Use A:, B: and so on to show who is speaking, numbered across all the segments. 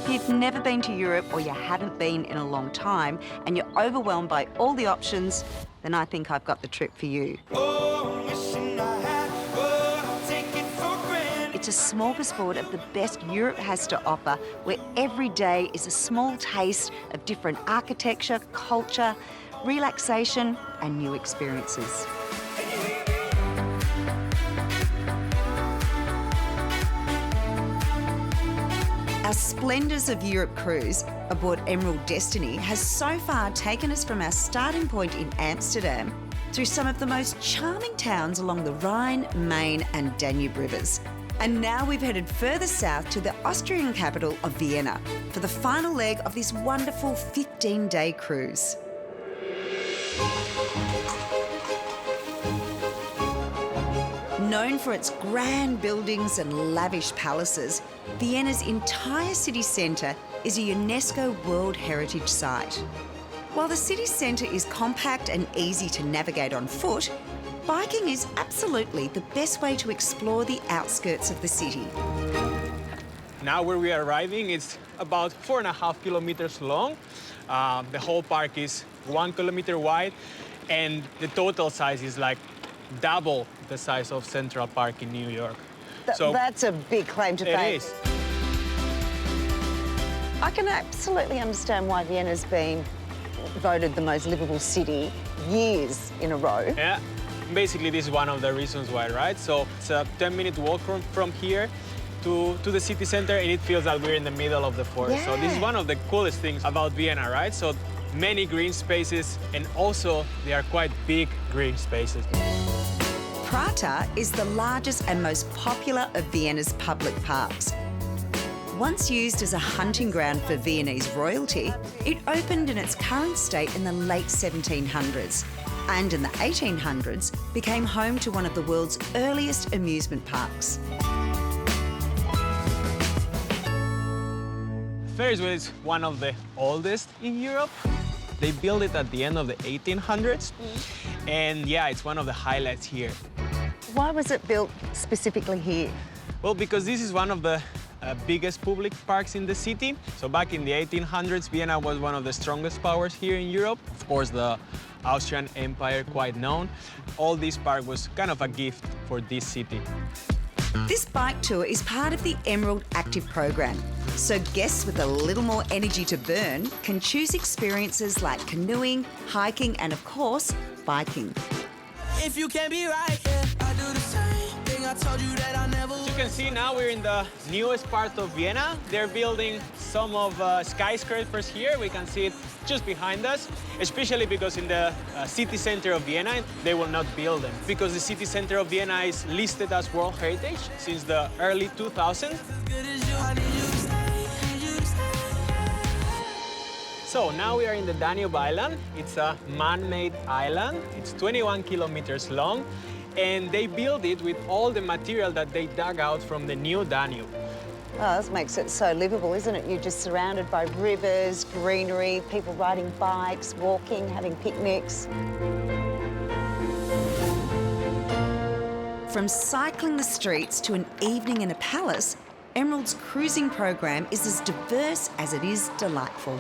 A: If you've never been to Europe or you haven't been in a long time and you're overwhelmed by all the options, then I think I've got the trip for you. It's a smorgasbord of the best Europe has to offer, where every day is a small taste of different architecture, culture, relaxation and new experiences. Our Splendours of Europe cruise aboard Emerald Destiny has so far taken us from our starting point in Amsterdam through some of the most charming towns along the Rhine, Main and Danube rivers. And now we've headed further south to the Austrian capital of Vienna for the final leg of this wonderful 15-day cruise. Known for its grand buildings and lavish palaces, Vienna's entire city centre is a UNESCO World Heritage Site. While the city centre is compact and easy to navigate on foot, biking is absolutely the best way to explore the outskirts of the city.
B: Now where we are arriving, it's about 4.5 kilometers long. The whole park is 1 kilometer wide, and the total size is like double the size of Central Park in New York.
A: So that's a big claim to fame.
B: It is.
A: I can absolutely understand why Vienna's been voted the most livable city years in a row.
B: Yeah, basically this is one of the reasons why, right? So it's a 10-minute walk from here to the city center, and it feels like we're in the middle of the forest.
A: Yeah.
B: So this is one of the coolest things about Vienna, right? So many green spaces, and also they are quite big green spaces.
A: Prater is the largest and most popular of Vienna's public parks. Once used as a hunting ground for Viennese royalty, it opened in its current state in the late 1700s, and in the 1800s became home to one of the world's earliest amusement parks.
B: Ferris wheel is one of the oldest in Europe. They built it at the end of the 1800s, and yeah, it's one of the highlights here.
A: Why was it built specifically here?
B: Well, because this is one of the biggest public parks in the city. So back in the 1800s, Vienna was one of the strongest powers here in Europe. Of course, the Austrian Empire, quite known. All this park was kind of a gift for this city.
A: This bike tour is part of the Emerald Active program, so guests with a little more energy to burn can choose experiences like canoeing, hiking and, of course, biking.
C: If you can be right, yeah, I do the same thing. I told you that I never.
B: As you can see, now we're in the newest part of Vienna. They're building some of skyscrapers here. We can see it just behind us, especially because in the city center of Vienna, they will not build them, because the city center of Vienna is listed as World Heritage since the early 2000s. So now we are in the Danube Island. It's a man-made island. It's 21 kilometers long, and they built it with all the material that they dug out from the new Danube.
A: Oh, this makes it so livable, isn't it? You're just surrounded by rivers, greenery, people riding bikes, walking, having picnics. From cycling the streets to an evening in a palace, Emerald's cruising program is as diverse as it is delightful.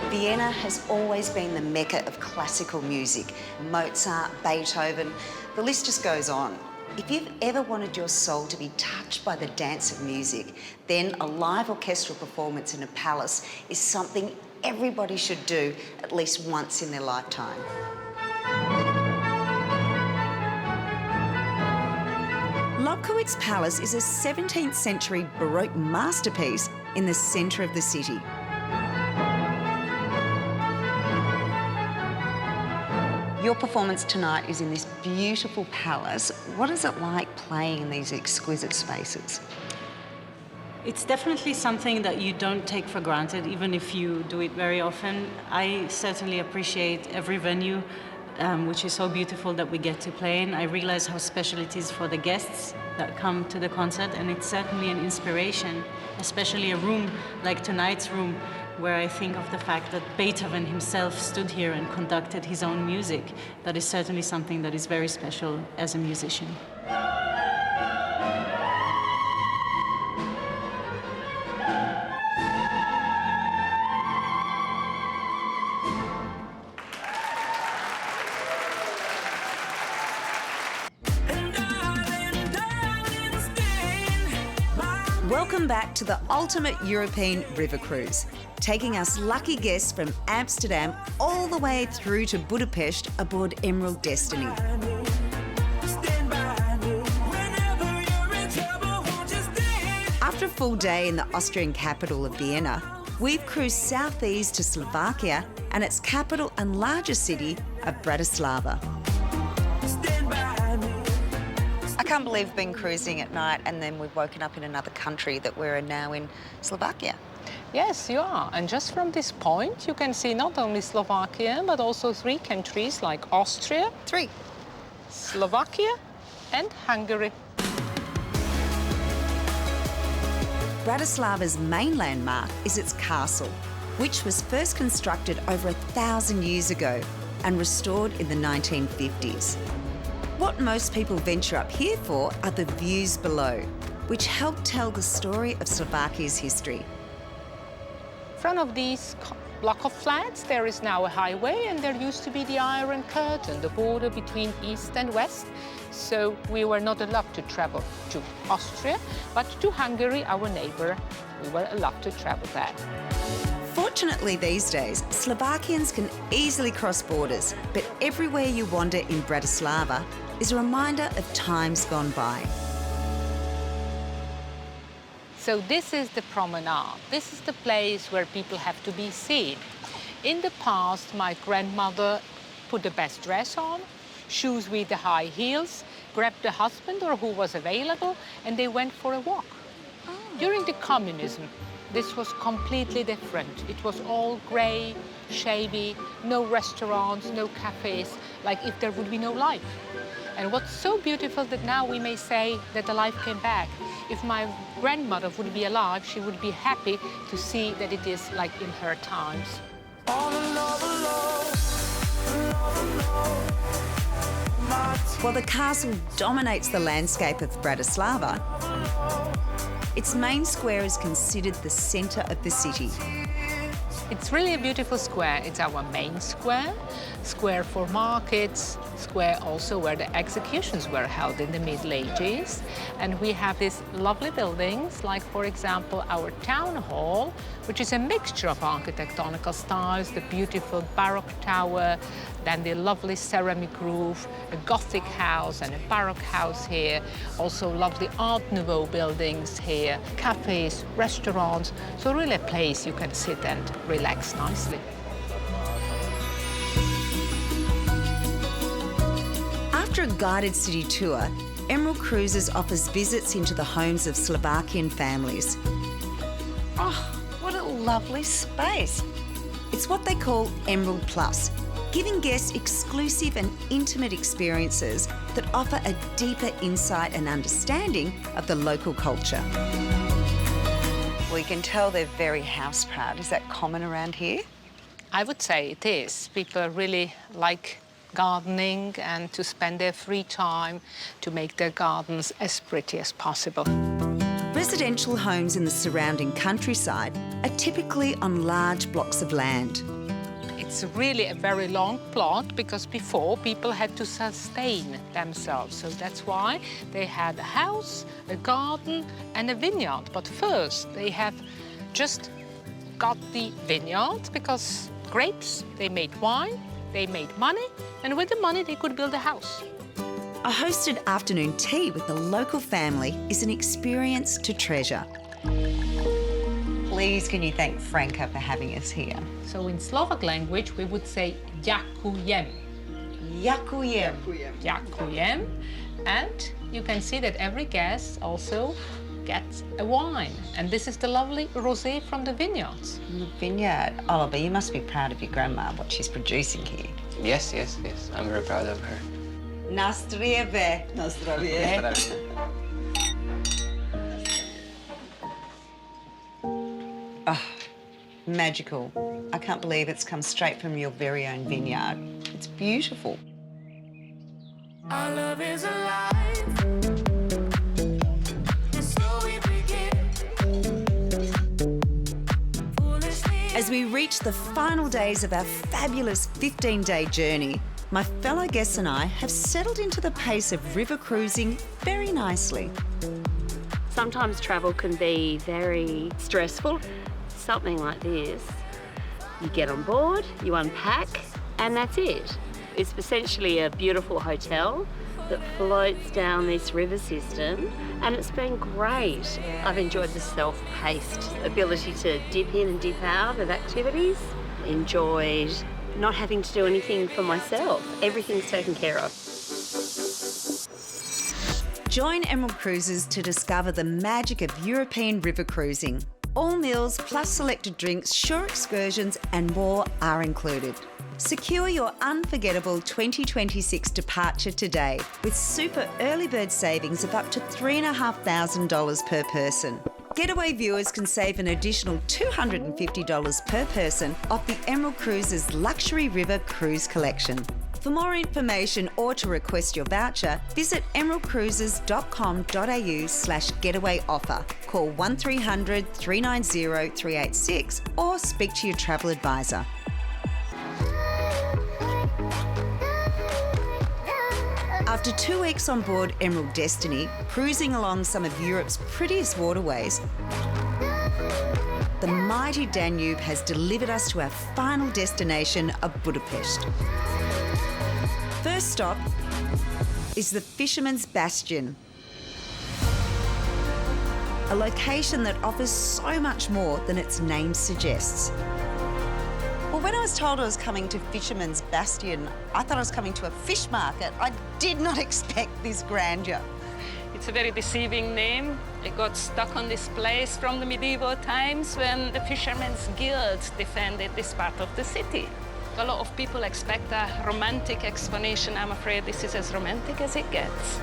A: Vienna has always been the mecca of classical music. Mozart, Beethoven, the list just goes on. If you've ever wanted your soul to be touched by the dance of music, then a live orchestral performance in a palace is something everybody should do at least once in their lifetime. Lobkowitz Palace is a 17th century Baroque masterpiece in the centre of the city. Your performance tonight is in this beautiful palace. What is it like playing in these exquisite spaces?
D: It's definitely something that you don't take for granted, even if you do it very often. I certainly appreciate every venue, which is so beautiful that we get to play in. I realize how special it is for the guests that come to the concert, and it's certainly an inspiration, especially a room like tonight's room, where I think of the fact that Beethoven himself stood here and conducted his own music. That is certainly something that is very special as a musician.
A: Welcome back to the ultimate European river cruise, taking us lucky guests from Amsterdam all the way through to Budapest aboard Emerald Destiny. After a full day in the Austrian capital of Vienna, we've cruised southeast to Slovakia and its capital and largest city of Bratislava. I can't believe we've been cruising at night and then we've woken up in another country that we're now in Slovakia.
E: Yes, you are. And just from this point, you can see not only Slovakia, but also 3 countries like Austria,
A: 3.
E: Slovakia, and Hungary.
A: Bratislava's main landmark is its castle, which was first constructed over 1,000 years ago and restored in the 1950s. What most people venture up here for are the views below, which help tell the story of Slovakia's history.
E: In front of these block of flats, there is now a highway, and there used to be the Iron Curtain, the border between East and West. So we were not allowed to travel to Austria, but to Hungary, our neighbor, we were allowed to travel there.
A: Fortunately these days, Slovakians can easily cross borders, but everywhere you wander in Bratislava is a reminder of times gone by.
E: So this is the promenade. This is the place where people have to be seen. In the past, my grandmother put the best dress on, shoes with the high heels, grabbed the husband or who was available, and they went for a walk. During the communism, this was completely different. It was all grey, shabby, no restaurants, no cafes, like if there would be no life. And what's so beautiful that now we may say that the life came back. If my grandmother would be alive, she would be happy to see that it is like in her times.
A: While the castle dominates the landscape of Bratislava, its main square is considered the centre of the city.
E: It's really a beautiful square. It's our main square, square for markets, square also where the executions were held in the Middle Ages. And we have these lovely buildings, like, for example, our town hall, which is a mixture of architectonical styles, the beautiful Baroque tower, then the lovely ceramic roof, a Gothic house and a Baroque house here, also lovely Art Nouveau buildings here, cafes, restaurants, so really a place you can sit and relax nicely.
A: After a guided city tour, Emerald Cruises offers visits into the homes of Slovakian families. Oh, what a lovely space. It's what they call Emerald Plus, giving guests exclusive and intimate experiences that offer a deeper insight and understanding of the local culture. Well, you can tell they're very house proud. Is that common around here?
E: I would say it is. People really like gardening and to spend their free time to make their gardens as pretty as possible.
A: Residential homes in the surrounding countryside are typically on large blocks of land.
E: It's really a very long plot because before people had to sustain themselves. So that's why they had a house, a garden and a vineyard. But first they have just got the vineyard because grapes, they made wine, they made money, and with the money they could build a house.
A: A hosted afternoon tea with the local family is an experience to treasure. Please can you thank Franka for having us here?
E: So in Slovak language we would say ďakujem.
A: Ďakujem.
E: Ďakujem. And you can see that every guest also gets a wine. And this is the lovely rosé from the vineyards.
A: The vineyard. Oliver, you must be proud of your grandma, what she's producing here.
F: Yes. I'm very proud of her.
A: Nazdravie. Oh, magical. I can't believe it's come straight from your very own vineyard. It's beautiful.
C: Our love is alive. So we begin.
A: As we reach the final days of our fabulous 15-day journey, my fellow guests and I have settled into the pace of river cruising very nicely.
G: Sometimes travel can be very stressful. Something like this, you get on board, you unpack, and that's it. It's essentially a beautiful hotel that floats down this river system, and it's been great. I've enjoyed the self-paced ability to dip in and dip out of activities. Enjoyed not having to do anything for myself. Everything's taken care of.
A: Join Emerald Cruises to discover the magic of European river cruising. All meals plus selected drinks, shore excursions and more are included. Secure your unforgettable 2026 departure today with super early bird savings of up to $3,500 per person. Getaway viewers can save an additional $250 per person off the Emerald Cruises Luxury River Cruise Collection. For more information or to request your voucher, visit emeraldcruises.com.au/getaway offer. Call 1300 390 386 or speak to your travel advisor. After 2 weeks on board Emerald Destiny, cruising along some of Europe's prettiest waterways, the mighty Danube has delivered us to our final destination of Budapest. First stop is the Fisherman's Bastion, a location that offers so much more than its name suggests. Well, when I was told I was coming to Fisherman's Bastion, I thought I was coming to a fish market. I did not expect this grandeur.
H: It's a very deceiving name. It got stuck on this place from the medieval times when the Fishermen's Guild defended this part of the city. A lot of people expect a romantic explanation. I'm afraid this is as romantic as it gets.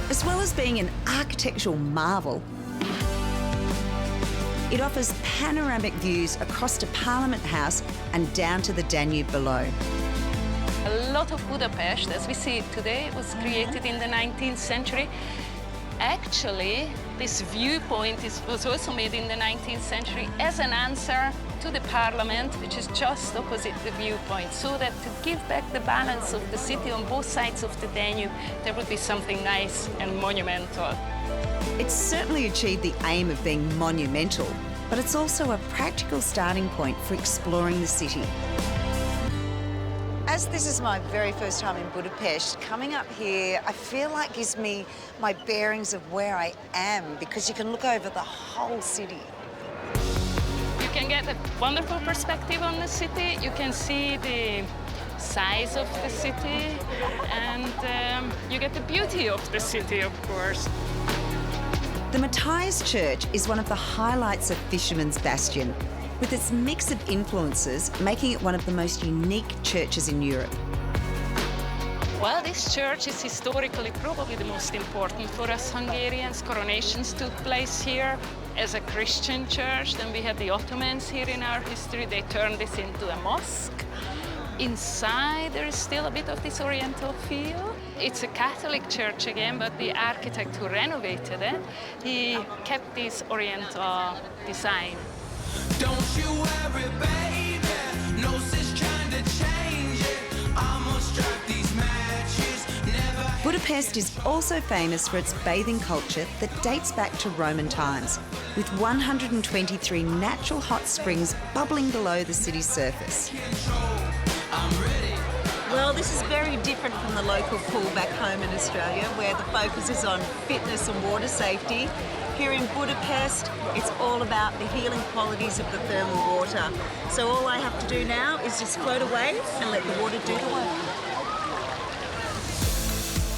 A: As well as being an architectural marvel, it offers panoramic views across to Parliament House and down to the Danube below.
H: A lot of Budapest, as we see it today, was created in the 19th century. Actually, this viewpoint was also made in the 19th century as an answer to the Parliament, which is just opposite the viewpoint, so that to give back the balance of the city on both sides of the Danube, there would be something nice and monumental.
A: It's certainly achieved the aim of being monumental, but it's also a practical starting point for exploring the city. As this is my very first time in Budapest, coming up here, I feel like gives me my bearings of where I am, because you can look over the whole city.
H: You can get a wonderful perspective on the city. You can see the size of the city, and you get the beauty of the city, of course.
A: The Matthias Church is one of the highlights of Fisherman's Bastion, with its mix of influences making it one of the most unique churches in Europe.
H: Well, this church is historically probably the most important for us Hungarians. Coronations took place here as a Christian church. Then we had the Ottomans here in our history. They turned this into a mosque. Inside, there is still a bit of this Oriental feel. It's a Catholic church again, but the architect who renovated it, he kept this Oriental design.
C: Don't you worry, baby. No sense trying to change it. I'ma strike these matches. Never.
A: Budapest is also famous for its bathing culture that dates back to Roman times, with 123 natural hot springs bubbling below the city's surface.
I: Well, this is very different from the local pool back home in Australia, where the focus is on fitness and water safety. Here in Budapest, it's all about the healing qualities of the thermal water. So all I have to do now is just float away and let the water do the work.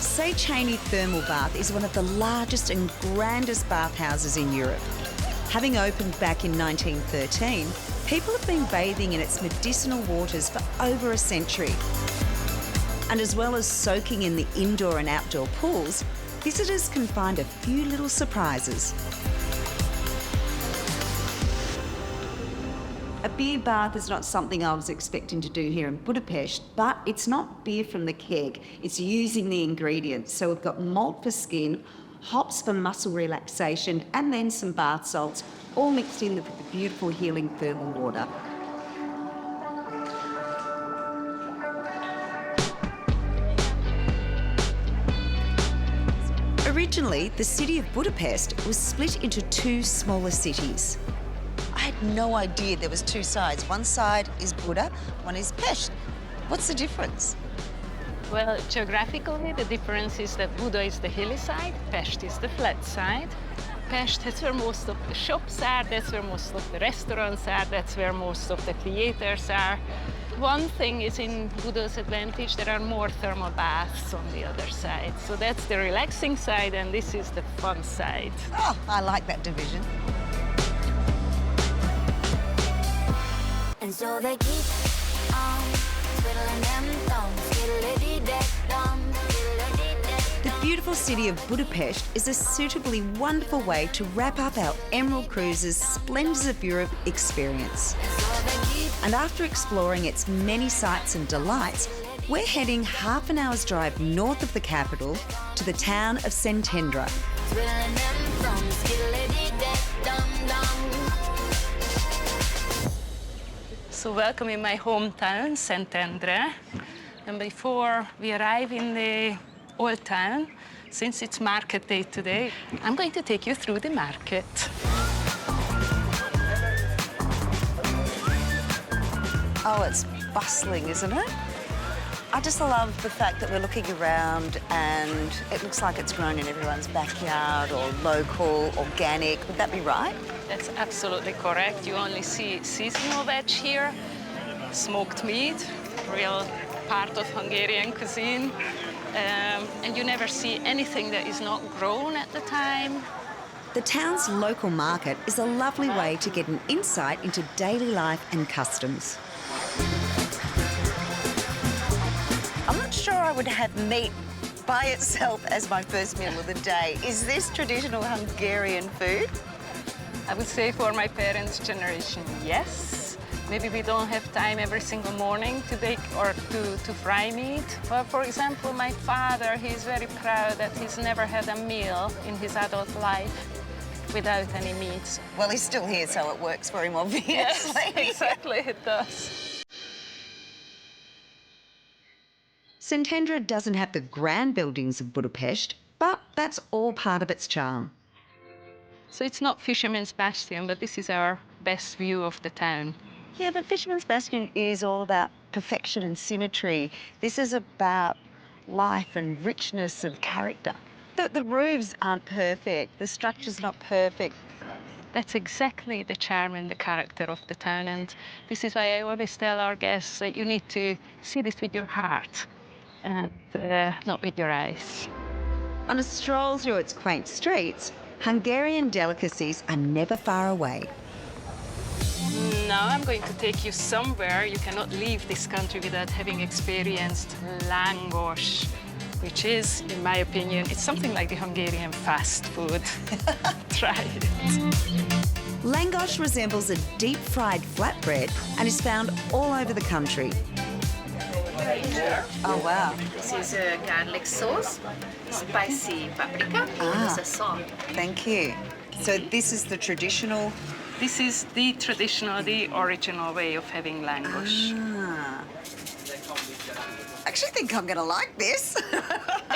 A: Shaynna Thermal Bath is one of the largest and grandest bathhouses in Europe. Having opened back in 1913, people have been bathing in its medicinal waters for over a century. And as well as soaking in the indoor and outdoor pools, visitors can find a few little surprises. A beer bath is not something I was expecting to do here in Budapest, but it's not beer from the keg. It's using the ingredients. So we've got malt for skin, hops for muscle relaxation, and then some bath salts, all mixed in with the beautiful healing thermal water. Originally, the city of Budapest was split into two smaller cities. I had no idea there was two sides. One side is Buda, one is Pest. What's the difference?
H: Well, geographically, the difference is that Buda is the hilly side, Pest is the flat side. Pest, that's where most of the shops are, that's where most of the restaurants are, that's where most of the theaters are. One thing is in Buda's advantage, there are more thermal baths on the other side. So that's the relaxing side, and this is the fun side.
A: Oh, I like that division.
J: And so they keep on twiddling them thumbs, skiddly-dee-dee-dum, skiddly-dee-dee-dum.
A: The beautiful city of Budapest is a suitably wonderful way to wrap up our Emerald Cruises Splendours of Europe experience. And after exploring its many sights and delights, we're heading half an hour's drive north of the capital to the town of Szentendre.
J: Twiddling them thumbs, skiddly-dee-dee-dum-dum.
H: So welcome in my hometown, Szentendre. And before we arrive in the old town, since it's market day today, I'm going to take you through the market.
A: Oh, it's bustling, isn't it? I just love the fact that we're looking around and it looks like it's grown in everyone's backyard or local, organic. Would that be right?
H: That's absolutely correct. You only see seasonal veg here, smoked meat, real part of Hungarian cuisine. And you never see anything that is not grown at the time.
A: The town's local market is a lovely way to get an insight into daily life and customs. I'm not sure I would have meat by itself as my first meal of the day. Is this traditional Hungarian food?
H: I would say for my parents' generation, yes. Maybe we don't have time every single morning to bake or to fry meat. But for example, my father, he's very proud that he's never had a meal in his adult life without any meats.
A: Well, he's still here, so it works for him, obviously.
H: Yes, exactly, it does.
A: Szentendre doesn't have the grand buildings of Budapest, but that's all part of its charm.
H: So it's not Fisherman's Bastion, but this is our best view of the town.
A: Yeah, but Fisherman's Bastion is all about perfection and symmetry. This is about life and richness and character. The roofs aren't perfect, the structure's not perfect.
H: That's exactly the charm and the character of the town, and this is why I always tell our guests that you need to see this with your heart and not with your eyes.
A: On a stroll through its quaint streets, Hungarian delicacies are never far away.
H: Now I'm going to take you somewhere. You cannot leave this country without having experienced lángos, which is, in my opinion, it's something like the Hungarian fast food. Try it.
A: Lángos resembles a deep-fried flatbread and is found all over the country. Oh, wow.
G: This is a garlic sauce, spicy paprika, as a salt.
A: Thank you. So this is the traditional...
H: This is the traditional, the original way of having lángos.
A: I actually think I'm going to like this.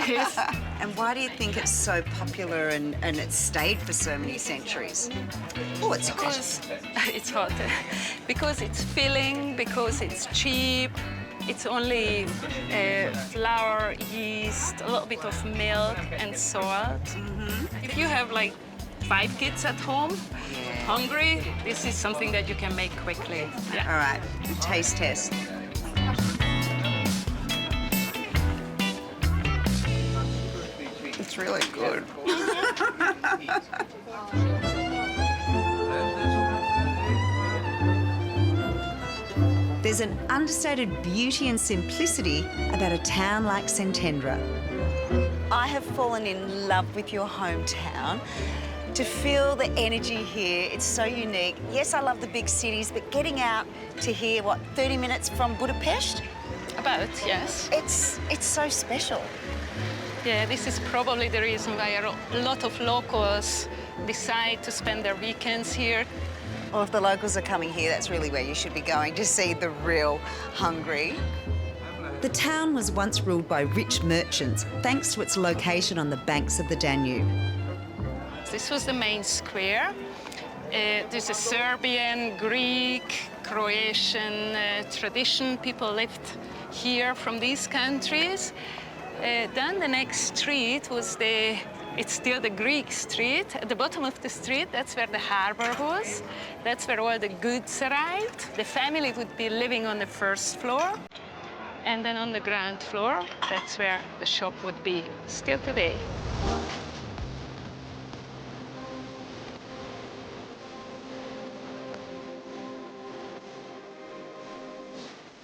H: Yes.
A: And why do you think it's so popular and it's stayed for so many centuries? Oh, it's hot.
H: It's hot. Because it's filling, because it's cheap. It's only flour, yeast, a little bit of milk and salt. If you have like 5 kids at home, hungry, this is something that you can make quickly. Yeah.
A: All right, taste test. It's really good. There's an understated beauty and simplicity about a town like Szentendre. I have fallen in love with your hometown. To feel the energy here, it's so unique. Yes, I love the big cities, but getting out to here, 30 minutes from Budapest?
H: About, yes.
A: It's so special.
H: Yeah, this is probably the reason why a lot of locals decide to spend their weekends here.
A: Well, if the locals are coming here, that's really where you should be going to see the real Hungary. The town was once ruled by rich merchants thanks to its location on the banks of the Danube.
H: This was the main square. There's a Serbian, Greek, Croatian tradition. People lived here from these countries. Then the next street was it's still the Greek street. At the bottom of the street, that's where the harbor was. That's where all the goods arrived. The family would be living on the first floor. And then on the ground floor, that's where the shop would be still today.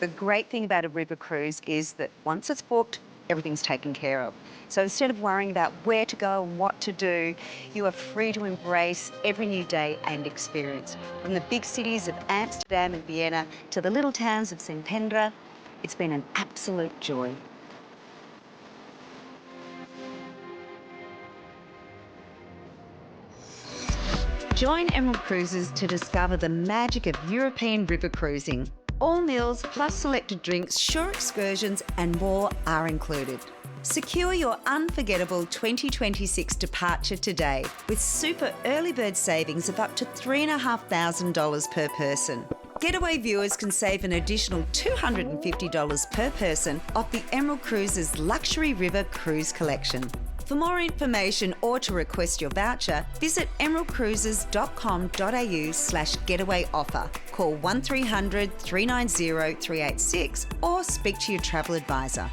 A: The great thing about a river cruise is that once it's booked, everything's taken care of. So instead of worrying about where to go and what to do, you are free to embrace every new day and experience. From the big cities of Amsterdam and Vienna to the little towns of Sint-Pendra, it's been an absolute joy. Join Emerald Cruises to discover the magic of European river cruising. All meals plus selected drinks, shore excursions and more are included. Secure your unforgettable 2026 departure today with super early bird savings of up to $3,500 per person. Getaway viewers can save an additional $250 per person off the Emerald Cruises Luxury River Cruise Collection. For more information or to request your voucher, visit emeraldcruises.com.au/getaway offer. Call 1300 390 386 or speak to your travel advisor.